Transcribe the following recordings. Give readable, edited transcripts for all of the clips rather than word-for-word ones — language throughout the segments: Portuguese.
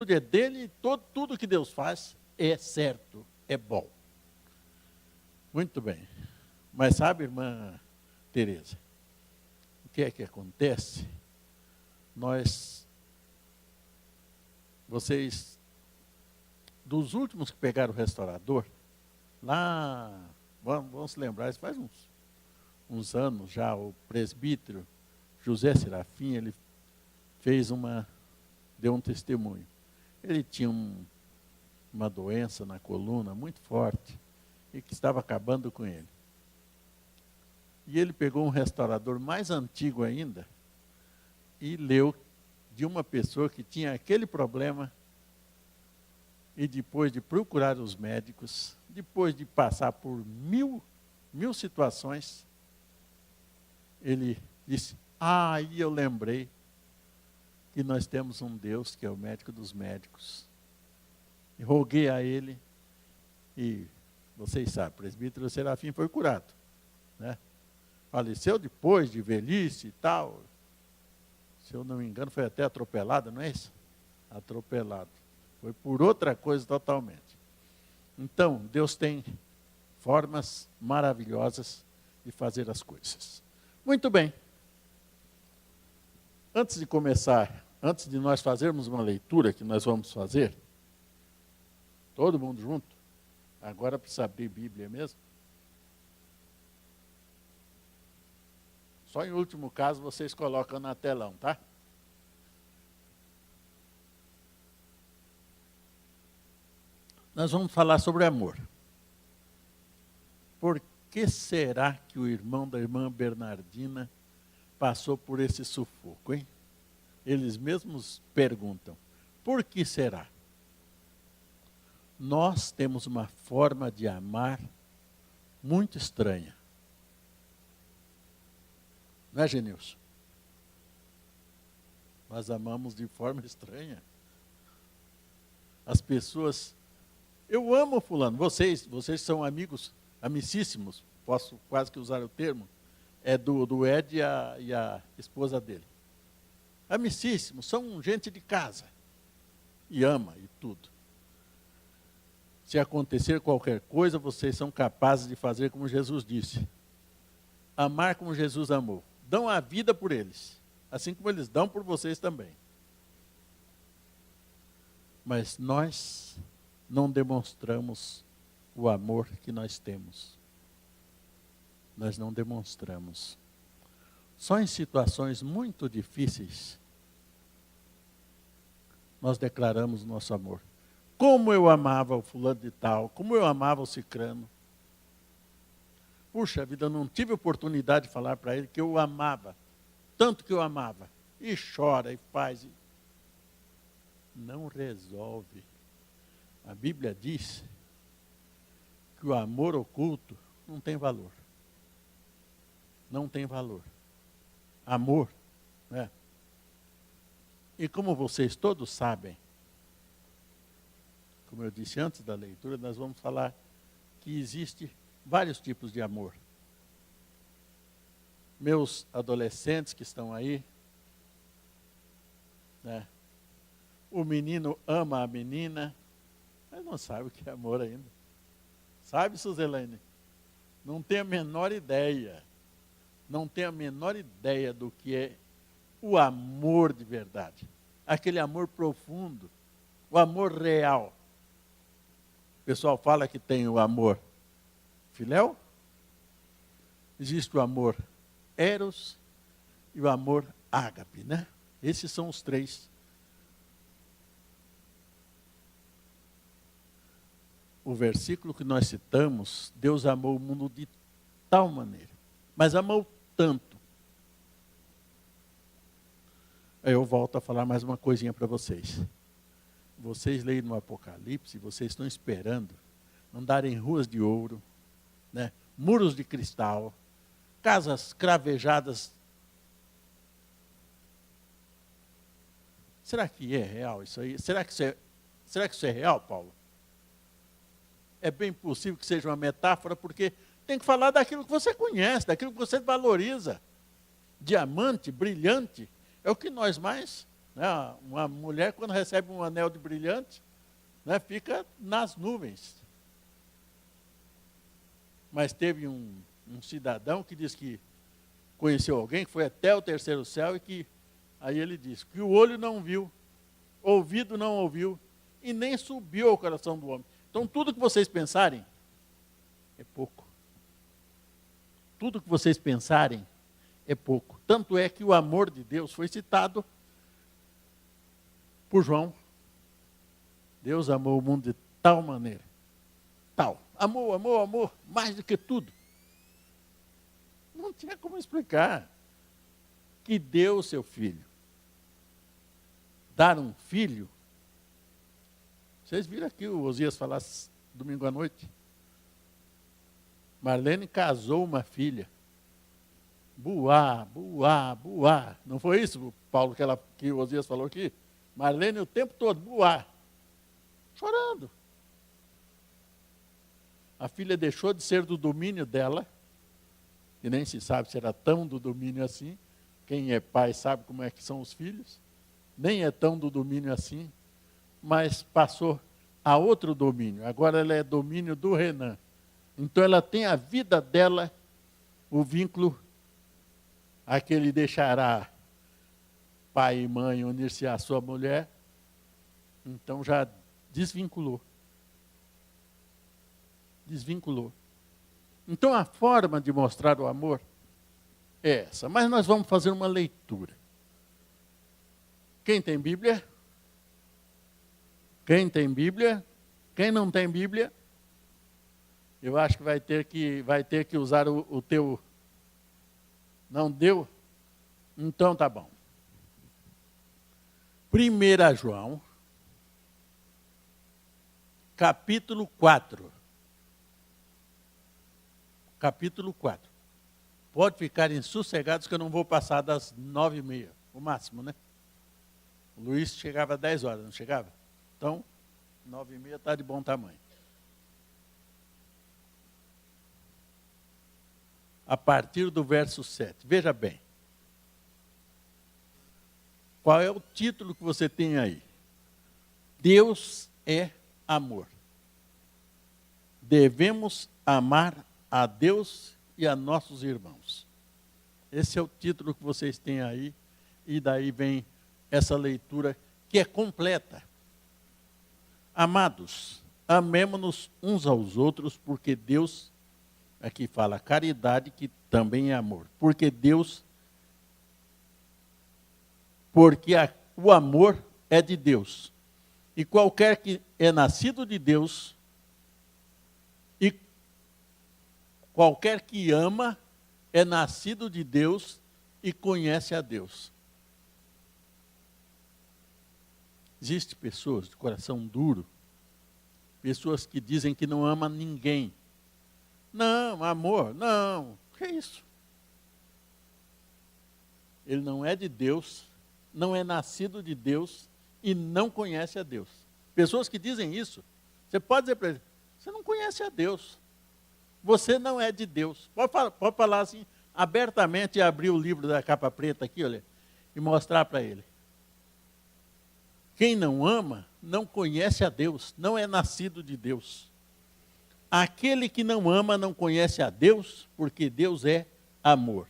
é dele e tudo que Deus faz é certo, é bom. Muito bem. Mas sabe, irmã Tereza, o que é que acontece? Vocês, dos últimos que pegaram o restaurador, lá, vamos se lembrar, isso faz uns anos já, o presbítero José Serafim, ele deu um testemunho. Ele tinha uma doença na coluna muito forte e que estava acabando com ele. E ele pegou um restaurador mais antigo ainda e leu de uma pessoa que tinha aquele problema, e depois de procurar os médicos, depois de passar por mil situações, ele disse: aí eu lembrei que nós temos um Deus que é o médico dos médicos. E roguei a ele, e vocês sabem, o presbítero Serafim foi curado, né? Faleceu depois de velhice e tal. Se eu não me engano, foi até atropelado, não é isso? Atropelado. Foi por outra coisa totalmente. Então, Deus tem formas maravilhosas de fazer as coisas. Muito bem. Antes de começar, antes de nós fazermos uma leitura que nós vamos fazer, todo mundo junto, agora precisa abrir Bíblia mesmo. Só em último caso vocês colocam na telão, tá? Nós vamos falar sobre amor. Por que será que o irmão da irmã Bernardina passou por esse sufoco, hein? Eles mesmos perguntam, por que será? Nós temos uma forma de amar muito estranha. Não é, Genilson? Nós amamos de forma estranha. As pessoas... Eu amo fulano. Vocês são amigos, amicíssimos, posso quase que usar o termo, é do Ed e a esposa dele. Amicíssimos, são gente de casa. E ama e tudo. Se acontecer qualquer coisa, vocês são capazes de fazer como Jesus disse. Amar como Jesus amou. Dão a vida por eles, assim como eles dão por vocês também. Mas nós não demonstramos o amor que nós temos. Nós não demonstramos. Só em situações muito difíceis, nós declaramos o nosso amor. Como eu amava o fulano de tal, como eu amava o cicrano. Puxa vida, eu não tive oportunidade de falar para ele que eu o amava, tanto que eu amava. E chora, e faz. Não resolve. A Bíblia diz que o amor oculto não tem valor. Não tem valor. Amor, né? E como vocês todos sabem, como eu disse antes da leitura, nós vamos falar que existe vários tipos de amor. Meus adolescentes que estão aí, né? O menino ama a menina, mas não sabe o que é amor ainda. Sabe, Suzelaine? Não tem a menor ideia. Não tem a menor ideia do que é o amor de verdade. Aquele amor profundo, o amor real. O pessoal fala que tem o amor filéu, existe o amor eros e o amor ágape, né? Esses são os três. O versículo que nós citamos, Deus amou o mundo de tal maneira, mas amou tanto. Aí eu volto a falar mais uma coisinha para vocês. Vocês leem no Apocalipse, vocês estão esperando andarem em ruas de ouro, né? Muros de cristal, casas cravejadas. Será que é real isso aí? Será que isso é real, Paulo? É bem possível que seja uma metáfora, porque tem que falar daquilo que você conhece, daquilo que você valoriza. Diamante, brilhante, é o que nós mais Né? Uma mulher, quando recebe um anel de brilhante, né, fica nas nuvens. Mas teve um cidadão que disse que conheceu alguém, que foi até o terceiro céu, e que, aí ele disse, que o olho não viu, ouvido não ouviu, e nem subiu ao coração do homem. Então, tudo que vocês pensarem, é pouco. Tudo que vocês pensarem, é pouco. Tanto é que o amor de Deus foi citado por João. Deus amou o mundo de tal maneira. Tal. Amor, amor, amor, mais do que tudo. Não tinha como explicar. Que deu o seu filho. Dar um filho. Vocês viram aqui o Osias falar domingo à noite? Marlene casou uma filha. Buá, buá, buá. Não foi isso, Paulo, que o Osias falou aqui? Marlene o tempo todo, buá. Chorando. A filha deixou de ser do domínio dela, que nem se sabe se era tão do domínio assim. Quem é pai sabe como é que são os filhos. Nem é tão do domínio assim, mas passou a outro domínio. Agora ela é domínio do Renan. Então ela tem a vida dela, o vínculo a que ele deixará pai e mãe unir-se à sua mulher. Então já desvinculou. Desvinculou. Então a forma de mostrar o amor é essa. Mas nós vamos fazer uma leitura. Quem tem Bíblia? Quem tem Bíblia? Quem não tem Bíblia? Eu acho que vai ter que usar o teu. Não deu? Então tá bom. 1 João, capítulo 4. Capítulo 4. Pode ficarem sossegados que eu não vou passar das 9h30, o máximo, né? O Luiz chegava às 10 horas, não chegava? Então, 9h30 está de bom tamanho. A partir do verso 7. Veja bem. Qual é o título que você tem aí? Deus é amor. Devemos amar a Deus e a nossos irmãos. Esse é o título que vocês têm aí, e daí vem essa leitura que é completa. Amados, amemo-nos uns aos outros, porque Deus, aqui fala caridade, que também é amor. Porque o amor é de Deus. E qualquer que é nascido de Deus, e qualquer que ama, é nascido de Deus e conhece a Deus. Existem pessoas de coração duro, pessoas que dizem que não amam ninguém. Não, amor, não. O que é isso? Ele não é de Deus, não é nascido de Deus e não conhece a Deus. Pessoas que dizem isso, você pode dizer para ele, você não conhece a Deus. Você não é de Deus. Pode falar assim, abertamente, e abrir o livro da capa preta aqui, olha, e mostrar para ele. Quem não ama, não conhece a Deus, não é nascido de Deus. Aquele que não ama, não conhece a Deus, porque Deus é amor.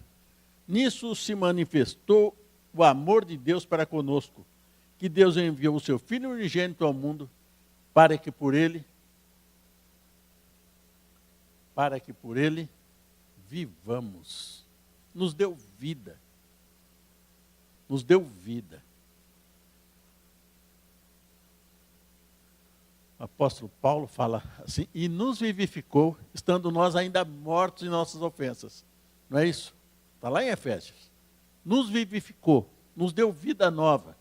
Nisso se manifestou o amor de Deus para conosco, que Deus enviou o seu Filho unigênito ao mundo, para que por ele vivamos. Nos deu vida. Nos deu vida. O apóstolo Paulo fala assim, e nos vivificou, estando nós ainda mortos em nossas ofensas. Não é isso? Está lá em Efésios. Nos vivificou, nos deu vida nova.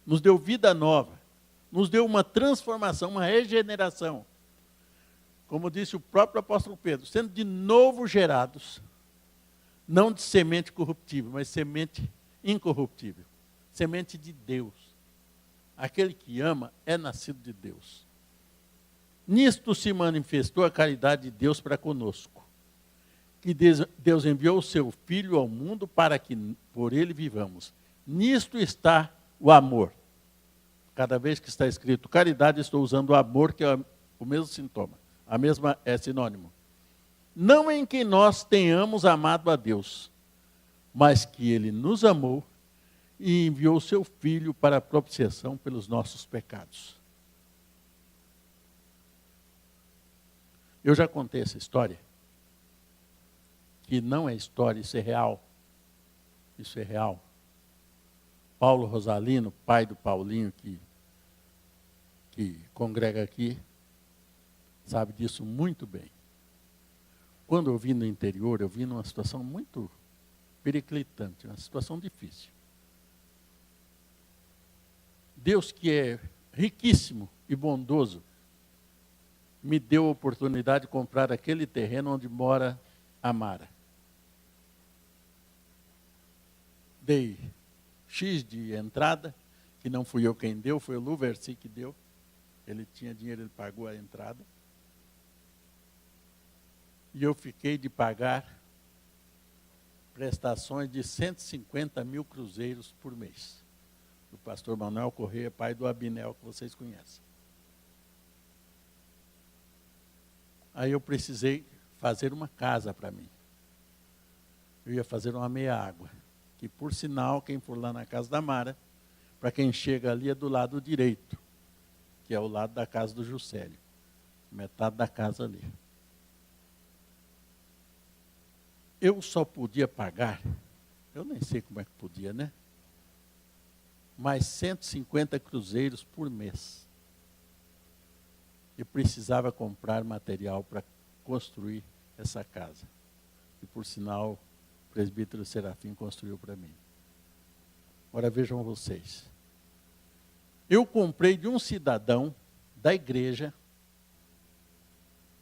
Nos deu vida nova. Nos deu uma transformação, uma regeneração. Como disse o próprio apóstolo Pedro, sendo de novo gerados, não de semente corruptível, mas semente incorruptível. Semente de Deus. Aquele que ama é nascido de Deus. Nisto se manifestou a caridade de Deus para conosco. Que Deus enviou o seu Filho ao mundo para que por ele vivamos. Nisto está o amor. Cada vez que está escrito caridade, estou usando o amor, que é o mesmo sintoma. A mesma é sinônimo. Não em que nós tenhamos amado a Deus, mas que Ele nos amou e enviou seu Filho para a propiciação pelos nossos pecados. Eu já contei essa história, que não é história, isso é real. Isso é real. Paulo Rosalino, pai do Paulinho, que congrega aqui, sabe disso muito bem. Quando eu vim no interior, eu vim numa situação muito periclitante, uma situação difícil. Deus, que é riquíssimo e bondoso, me deu a oportunidade de comprar aquele terreno onde mora a Mara. Dei X de entrada, que não fui eu quem deu, foi o Luversi que deu. Ele tinha dinheiro, ele pagou a entrada. E eu fiquei de pagar prestações de 150 mil cruzeiros por mês. O pastor Manuel Corrêa, pai do Abinel, que vocês conhecem. Aí eu precisei fazer uma casa para mim. Eu ia fazer uma meia-água, que por sinal, quem for lá na casa da Mara, para quem chega ali é do lado direito, que é o lado da casa do Juscelio. Metade da casa ali. Eu só podia pagar, eu nem sei como é que podia, né? Mais 150 cruzeiros por mês. Eu precisava comprar material para construir essa casa. E por sinal, o presbítero Serafim construiu para mim. Agora vejam vocês. Eu comprei de um cidadão da igreja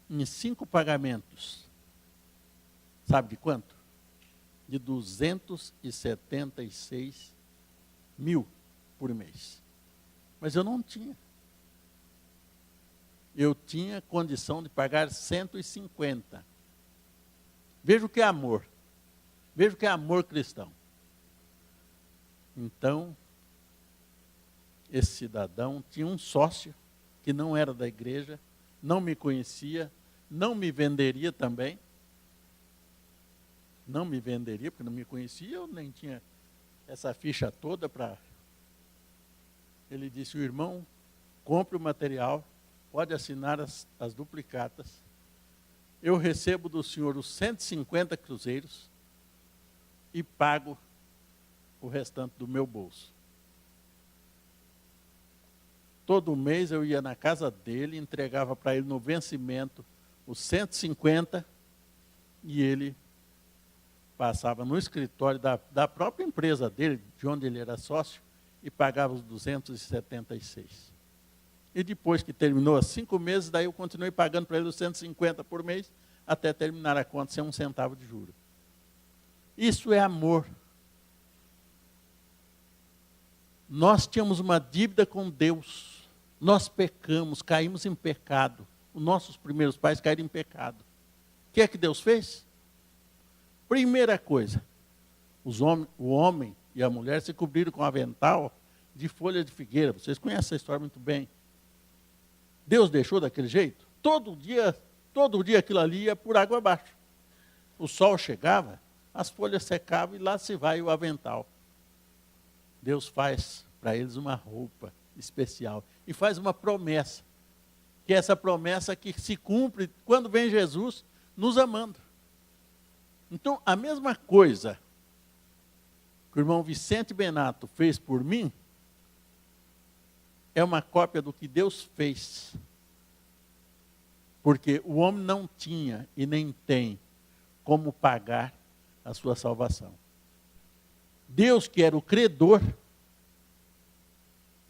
em 5 pagamentos. Sabe de quanto? De 276 mil por mês. Mas eu não tinha. Eu tinha condição de pagar 150. Veja o que é amor. Veja o que é amor cristão. Então, esse cidadão tinha um sócio que não era da igreja, não me conhecia, não me venderia também. Não me venderia, porque não me conhecia, eu nem tinha essa ficha toda para... Ele disse, o irmão, compre o material, pode assinar as duplicatas. Eu recebo do senhor os 150 cruzeiros e pago o restante do meu bolso. Todo mês eu ia na casa dele, entregava para ele no vencimento os 150 e ele passava no escritório da própria empresa dele, de onde ele era sócio, e pagava os 276. E depois que terminou os 5 meses, daí eu continuei pagando para ele os 150 por mês, até terminar a conta sem 1 centavo de juro. Isso é amor. Nós tínhamos uma dívida com Deus. Nós pecamos, caímos em pecado. Os nossos primeiros pais caíram em pecado. O que é que Deus fez? Primeira coisa, o homem e a mulher se cobriram com avental de folha de figueira. Vocês conhecem essa história muito bem. Deus deixou daquele jeito? Todo dia aquilo ali ia por água abaixo. O sol chegava, as folhas secavam e lá se vai o avental. Deus faz para eles uma roupa especial e faz uma promessa, que é essa promessa que se cumpre quando vem Jesus nos amando. Então, a mesma coisa que o irmão Vicente Benato fez por mim, é uma cópia do que Deus fez. Porque o homem não tinha e nem tem como pagar a sua salvação. Deus, que era o credor,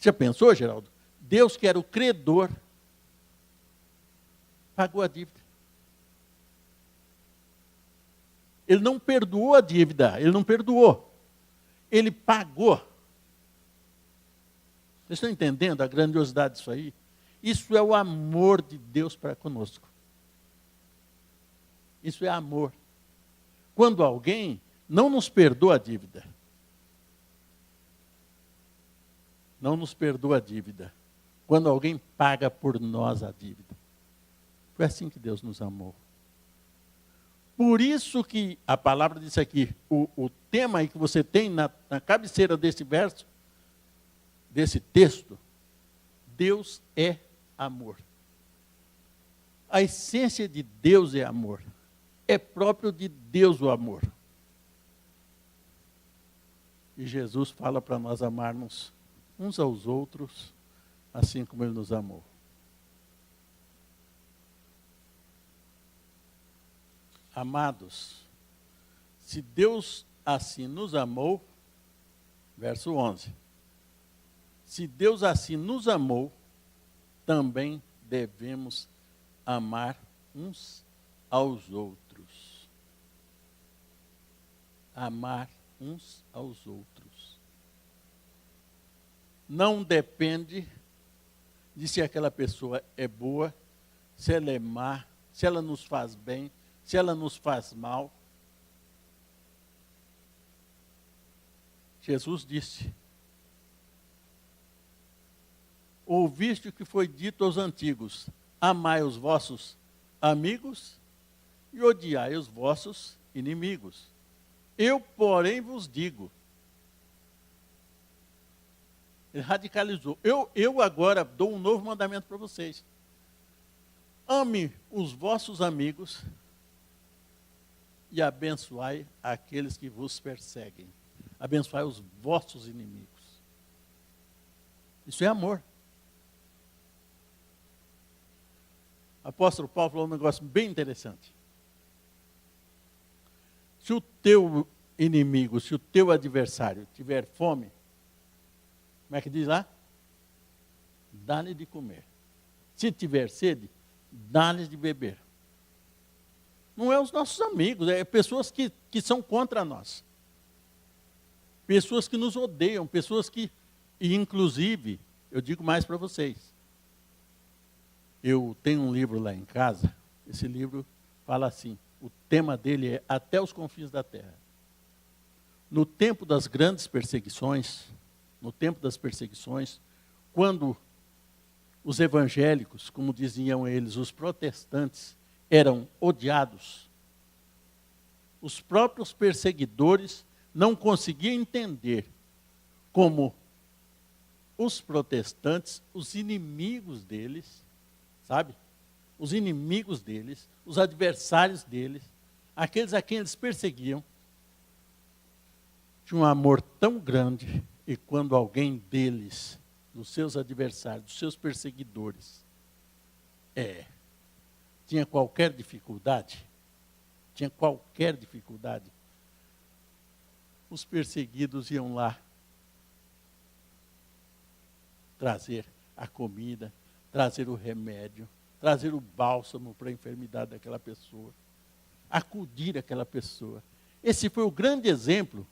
já pensou, Geraldo? Deus, que era o credor, pagou a dívida. Ele não perdoou a dívida, ele não perdoou. Ele pagou. Vocês estão entendendo a grandiosidade disso aí? Isso é o amor de Deus para conosco. Isso é amor. Quando alguém não nos perdoa a dívida, não nos perdoa a dívida. Quando alguém paga por nós a dívida. Foi assim que Deus nos amou. Por isso que a palavra diz aqui, o tema aí que você tem na cabeceira desse verso, desse texto, Deus é amor. A essência de Deus é amor. É próprio de Deus o amor. E Jesus fala para nós amarmos uns aos outros, assim como Ele nos amou. Amados, se Deus assim nos amou, verso 11, se Deus assim nos amou, também devemos amar uns aos outros. Amar uns aos outros. Não depende de se aquela pessoa é boa, se ela é má, se ela nos faz bem, se ela nos faz mal. Jesus disse: ouviste o que foi dito aos antigos, amai os vossos amigos e odiai os vossos inimigos. Eu, porém, vos digo. Ele radicalizou. Eu agora dou um novo mandamento para vocês. Ame os vossos amigos e abençoai aqueles que vos perseguem. Abençoai os vossos inimigos. Isso é amor. O apóstolo Paulo falou um negócio bem interessante. Se o teu inimigo, se o teu adversário tiver fome, como é que diz lá? Dá-lhe de comer. Se tiver sede, dá-lhe de beber. Não é os nossos amigos, é pessoas que são contra nós. Pessoas que nos odeiam, pessoas que, e inclusive, eu digo mais para vocês. Eu tenho um livro lá em casa, esse livro fala assim, o tema dele é Até os Confins da Terra. No tempo das grandes perseguições, quando os evangélicos, como diziam eles, os protestantes, eram odiados, os próprios perseguidores não conseguiam entender como os protestantes, os inimigos deles, sabe? Os inimigos deles, os adversários deles, aqueles a quem eles perseguiam, tinham um amor tão grande, e quando alguém deles, dos seus adversários, dos seus perseguidores, tinha qualquer dificuldade, os perseguidos iam lá trazer a comida, trazer o remédio, trazer o bálsamo para a enfermidade daquela pessoa, acudir aquela pessoa. Esse foi o grande exemplo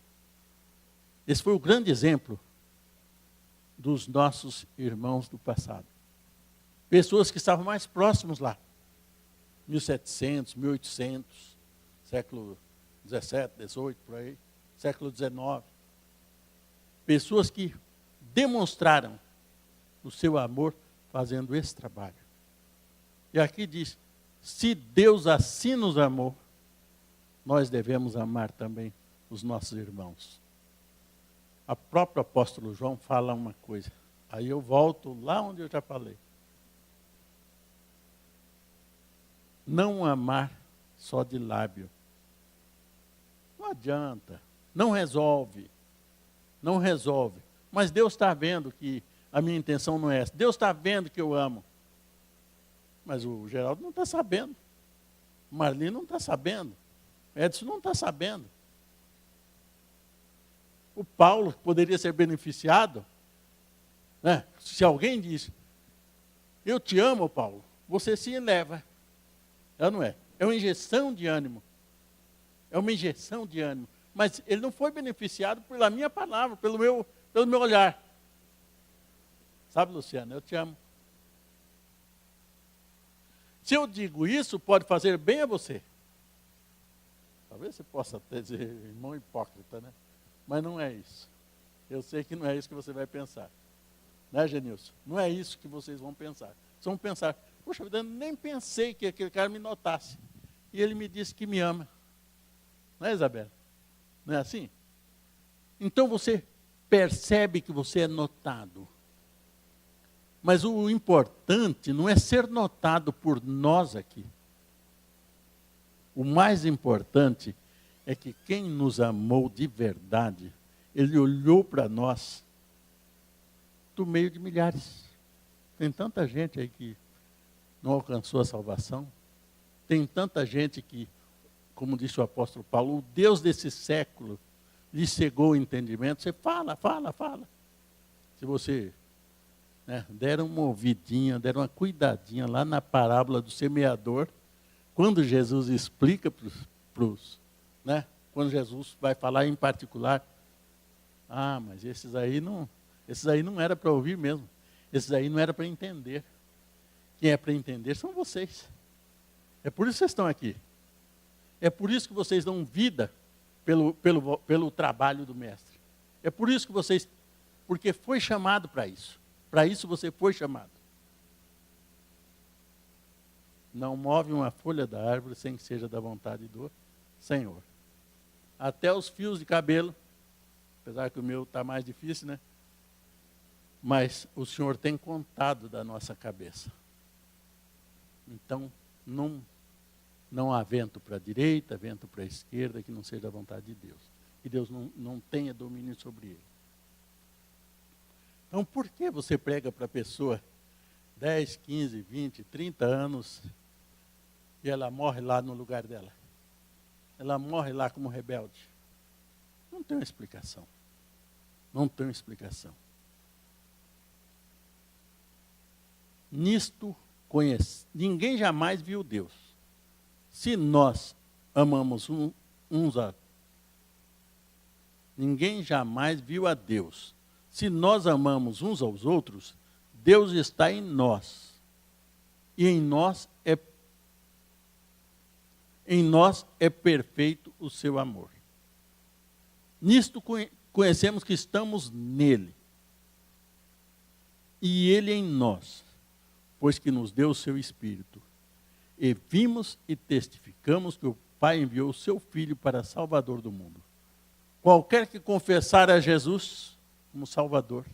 dos nossos irmãos do passado. Pessoas que estavam mais próximos lá. 1700, 1800, século 17, 18, por aí, século 19. Pessoas que demonstraram o seu amor fazendo esse trabalho. E aqui diz, se Deus assim nos amou, nós devemos amar também os nossos irmãos. O próprio apóstolo João fala uma coisa. Aí eu volto lá onde eu já falei. Não amar só de lábio. Não adianta. Não resolve. Mas Deus está vendo que a minha intenção não é essa. Deus está vendo que eu amo. Mas o Geraldo não está sabendo. O Marli não está sabendo. O Edson não está sabendo. O Paulo, que poderia ser beneficiado, né? Se alguém diz, eu te amo, Paulo, você se eleva. Ela não é. É uma injeção de ânimo. Mas ele não foi beneficiado pela minha palavra, pelo meu olhar. Sabe, Luciana, eu te amo. Se eu digo isso, pode fazer bem a você. Talvez você possa até dizer, irmão hipócrita, né? Mas não é isso. Eu sei que não é isso que você vai pensar. Né, Genilson? Não é isso que vocês vão pensar. Vocês vão pensar, poxa vida, eu nem pensei que aquele cara me notasse. E ele me disse que me ama. Não é, Isabela? Não é assim? Então você percebe que você é notado. Mas o importante não é ser notado por nós aqui. O mais importante é que quem nos amou de verdade, ele olhou para nós do meio de milhares. Tem tanta gente aí que não alcançou a salvação. Tem tanta gente que, como disse o apóstolo Paulo, o Deus desse século lhe cegou o entendimento. Você fala. Se você der uma ouvidinha, der uma cuidadinha lá na parábola do semeador, quando Jesus explica quando Jesus vai falar em particular, mas esses aí não era para ouvir mesmo. Esses aí não era para entender. Quem é para entender são vocês. É por isso que vocês estão aqui. É por isso que vocês dão vida pelo trabalho do mestre. É por isso que porque foi chamado para isso. Para isso você foi chamado. Não move uma folha da árvore sem que seja da vontade do Senhor. Até os fios de cabelo, apesar que o meu está mais difícil, né? Mas o Senhor tem contado da nossa cabeça. Então, não há vento para a direita, vento para a esquerda, que não seja a vontade de Deus. Que Deus não tenha domínio sobre ele. Então, por que você prega para a pessoa 10, 15, 20, 30 anos e ela morre lá no lugar dela? Ela morre lá como rebelde? Não tem uma explicação. Não tem uma explicação. Nisto ninguém jamais viu Deus. Se nós amamos ninguém jamais viu a Deus. Se nós amamos uns aos outros, Deus está em nós. E em nós é perfeito o seu amor. Nisto conhecemos que estamos nele. E ele em nós, pois que nos deu o seu Espírito. E vimos e testificamos que o Pai enviou o seu Filho para Salvador do mundo. Qualquer que confessar a Jesus como Salvador,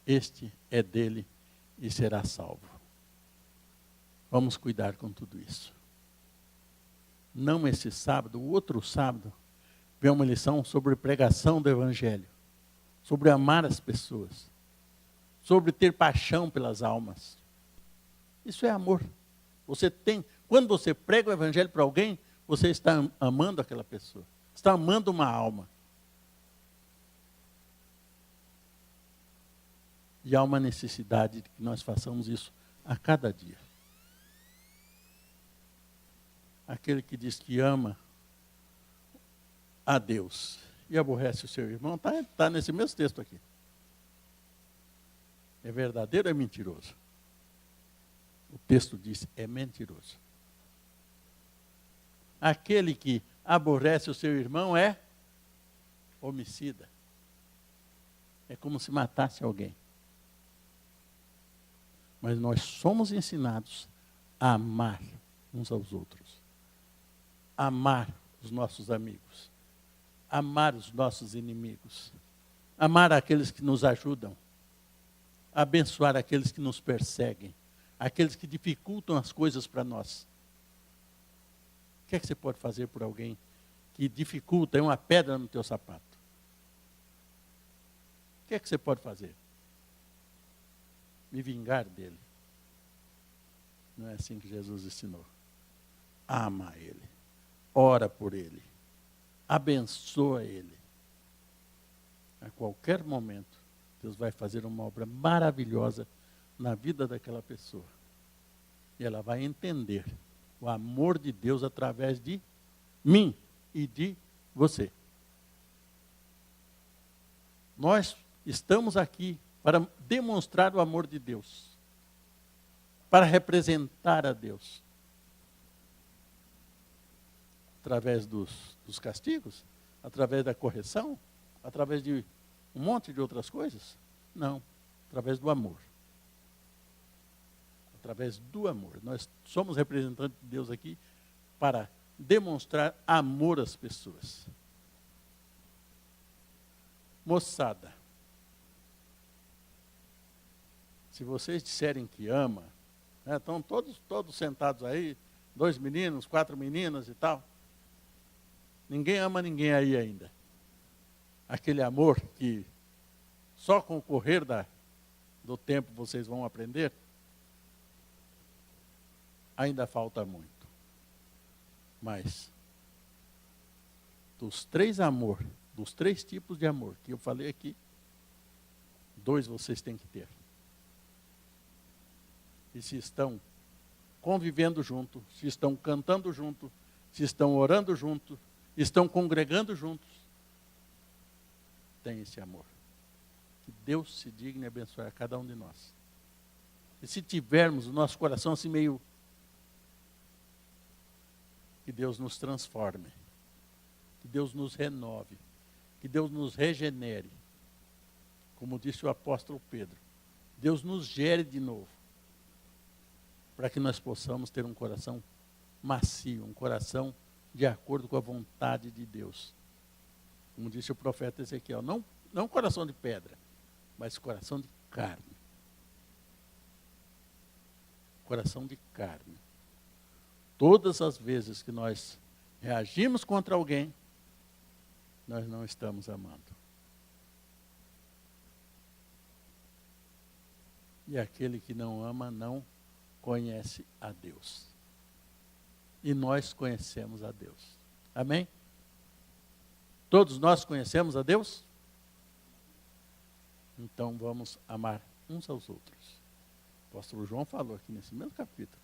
este é dele e será salvo. Vamos cuidar com tudo isso. Não esse sábado, o outro sábado, vem uma lição sobre pregação do Evangelho, sobre amar as pessoas, sobre ter paixão pelas almas. Isso é amor. Quando você prega o Evangelho para alguém, você está amando aquela pessoa, está amando uma alma. E há uma necessidade de que nós façamos isso a cada dia. Aquele que diz que ama a Deus e aborrece o seu irmão, está nesse mesmo texto aqui. É verdadeiro ou é mentiroso? O texto diz, é mentiroso. Aquele que aborrece o seu irmão é homicida. É como se matasse alguém. Mas nós somos ensinados a amar uns aos outros. Amar os nossos amigos. Amar os nossos inimigos. Amar aqueles que nos ajudam. Abençoar aqueles que nos perseguem. Aqueles que dificultam as coisas para nós. O que é que você pode fazer por alguém que dificulta, é uma pedra no teu sapato? O que é que você pode fazer? Me vingar dele. Não é assim que Jesus ensinou. Ama ele. Ora por ele. Abençoa ele. A qualquer momento, Deus vai fazer uma obra maravilhosa na vida daquela pessoa. E ela vai entender o amor de Deus através de mim e de você. Nós estamos aqui para demonstrar o amor de Deus, para representar a Deus. Através dos castigos, através da correção, através de um monte de outras coisas. Não, através do amor. Através do amor. Nós somos representantes de Deus aqui para demonstrar amor às pessoas. Moçada, se vocês disserem que ama, né, estão todos sentados aí, 2 meninos, 4 meninas e tal. Ninguém ama ninguém aí ainda. Aquele amor que só com o correr do tempo vocês vão aprender, ainda falta muito. Mas, dos 3 tipos de amor que eu falei aqui, 2 vocês têm que ter. E se estão convivendo junto, se estão cantando junto, se estão orando junto, estão congregando juntos, tem esse amor. Que Deus se digne abençoar cada um de nós. E se tivermos o nosso coração assim meio... Que Deus nos transforme. Que Deus nos renove. Que Deus nos regenere. Como disse o apóstolo Pedro. Deus nos gere de novo. Para que nós possamos ter um coração macio, um coração de acordo com a vontade de Deus. Como disse o profeta Ezequiel, não coração de pedra, mas coração de carne. Coração de carne. Todas as vezes que nós reagimos contra alguém, nós não estamos amando. E aquele que não ama, não conhece a Deus. E nós conhecemos a Deus. Amém? Todos nós conhecemos a Deus? Então vamos amar uns aos outros. O apóstolo João falou aqui nesse mesmo capítulo.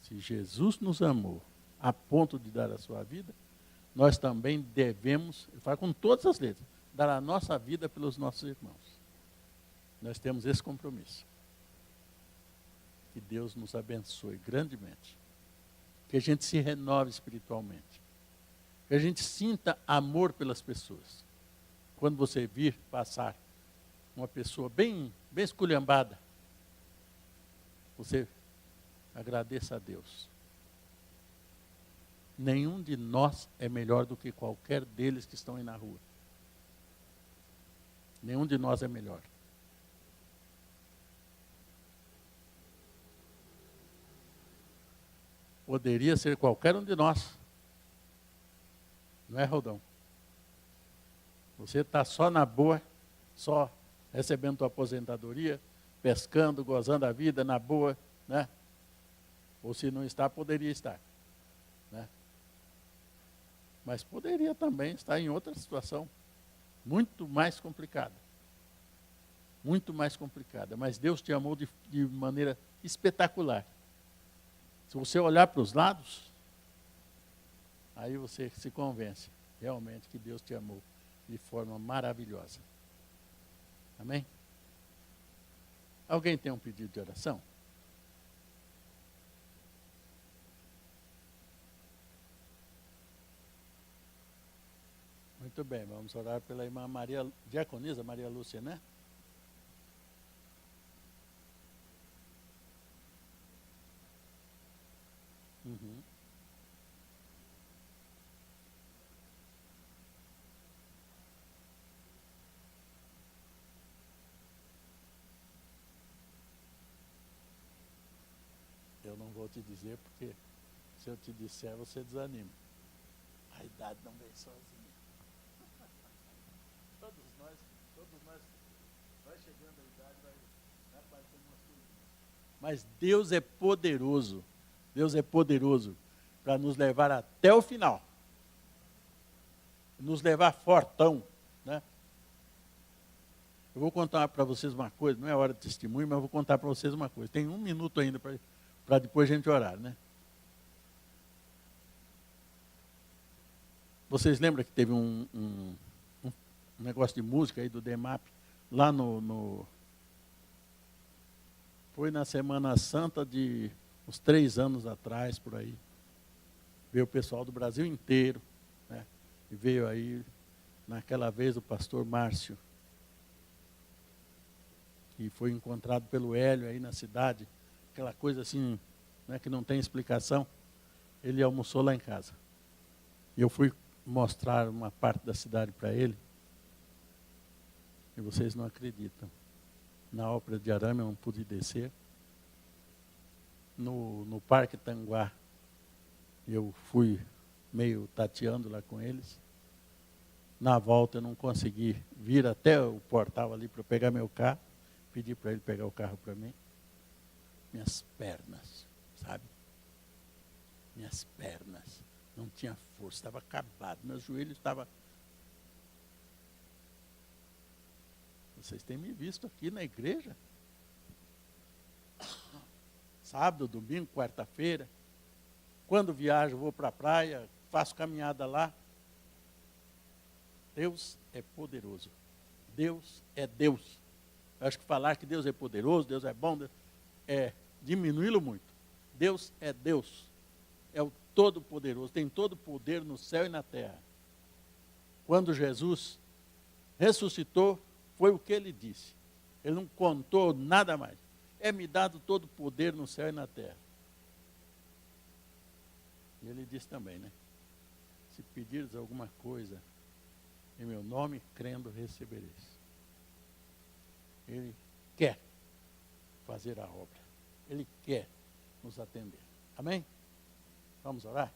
Se Jesus nos amou a ponto de dar a sua vida, nós também devemos, ele fala com todas as letras, dar a nossa vida pelos nossos irmãos. Nós temos esse compromisso. Que Deus nos abençoe grandemente. Que a gente se renove espiritualmente. Que a gente sinta amor pelas pessoas. Quando você vir passar uma pessoa bem esculhambada, você agradeça a Deus. Nenhum de nós é melhor do que qualquer deles que estão aí na rua. Nenhum de nós é melhor. Poderia ser qualquer um de nós. Não é, Rodão? Você está só na boa, só recebendo tua aposentadoria, pescando, gozando a vida na boa, né? Ou se não está, poderia estar, né? Mas poderia também estar em outra situação, muito mais complicada. Muito mais complicada. Mas Deus te amou de maneira espetacular. Se você olhar para os lados, aí você se convence realmente que Deus te amou de forma maravilhosa. Amém? Alguém tem um pedido de oração? Muito bem, vamos orar pela irmã Maria, diaconisa Maria Lúcia, né? Uhum. Eu não vou te dizer porque se eu te disser você desanima. A idade não vem sozinha. Todos nós vai chegando a idade, vai aparecendo umas coisas. Mas Deus é poderoso. Deus é poderoso para nos levar até o final. Nos levar fortão, né? Eu vou contar para vocês uma coisa, não é hora de testemunho, mas eu vou contar para vocês uma coisa. Tem 1 minuto ainda para depois a gente orar, né? Vocês lembram que teve um negócio de música aí do DEMAP, lá foi na Semana Santa de uns 3 anos atrás, por aí. Veio o pessoal do Brasil inteiro, né? E veio aí, naquela vez, o pastor Márcio. e foi encontrado pelo Hélio aí na cidade, aquela coisa assim, né, que não tem explicação. Ele almoçou lá em casa. E eu fui mostrar uma parte da cidade para ele, e vocês não acreditam. Na Ópera de Arame eu não pude descer. No Parque Tanguá, eu fui meio tateando lá com eles. Na volta eu não consegui vir até o portal ali para pegar meu carro. Pedi para ele pegar o carro para mim. Minhas pernas, sabe? Minhas pernas. Não tinha força, estava acabado. Meus joelhos estavam... Vocês têm me visto aqui na igreja. Sábado, domingo, quarta-feira. Quando viajo, vou para a praia, faço caminhada lá. Deus é poderoso. Deus é Deus. Eu acho que falar que Deus é poderoso, Deus é bom, é diminuí-lo muito. Deus é Deus. É o Todo-Poderoso. Tem todo o poder no céu e na terra. Quando Jesus ressuscitou, foi o que ele disse. Ele não contou nada mais. É-me dado todo o poder no céu e na terra. E ele disse também, né? Se pedires alguma coisa em meu nome, crendo, recebereis. Ele quer fazer a obra. Ele quer nos atender. Amém? Vamos orar?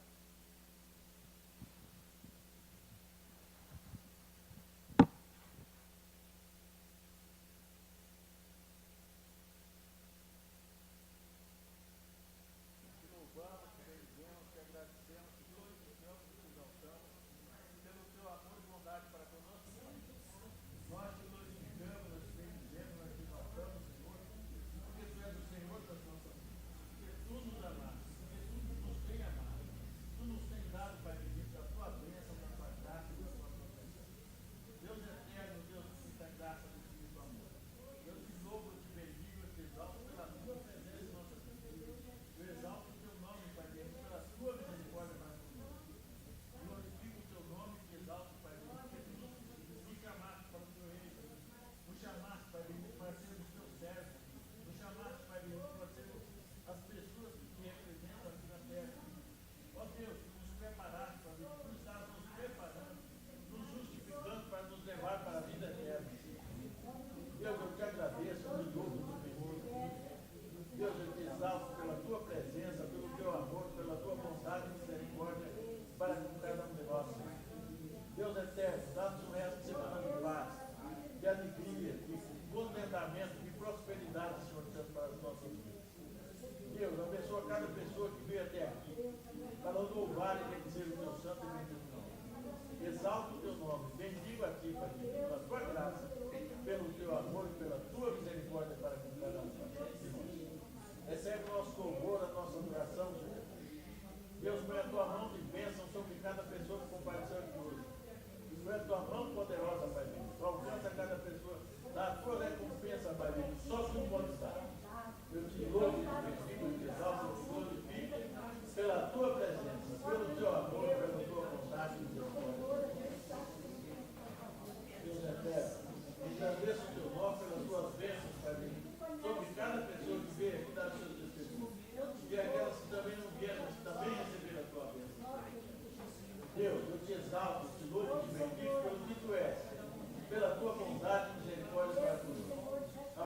Eu te louvo.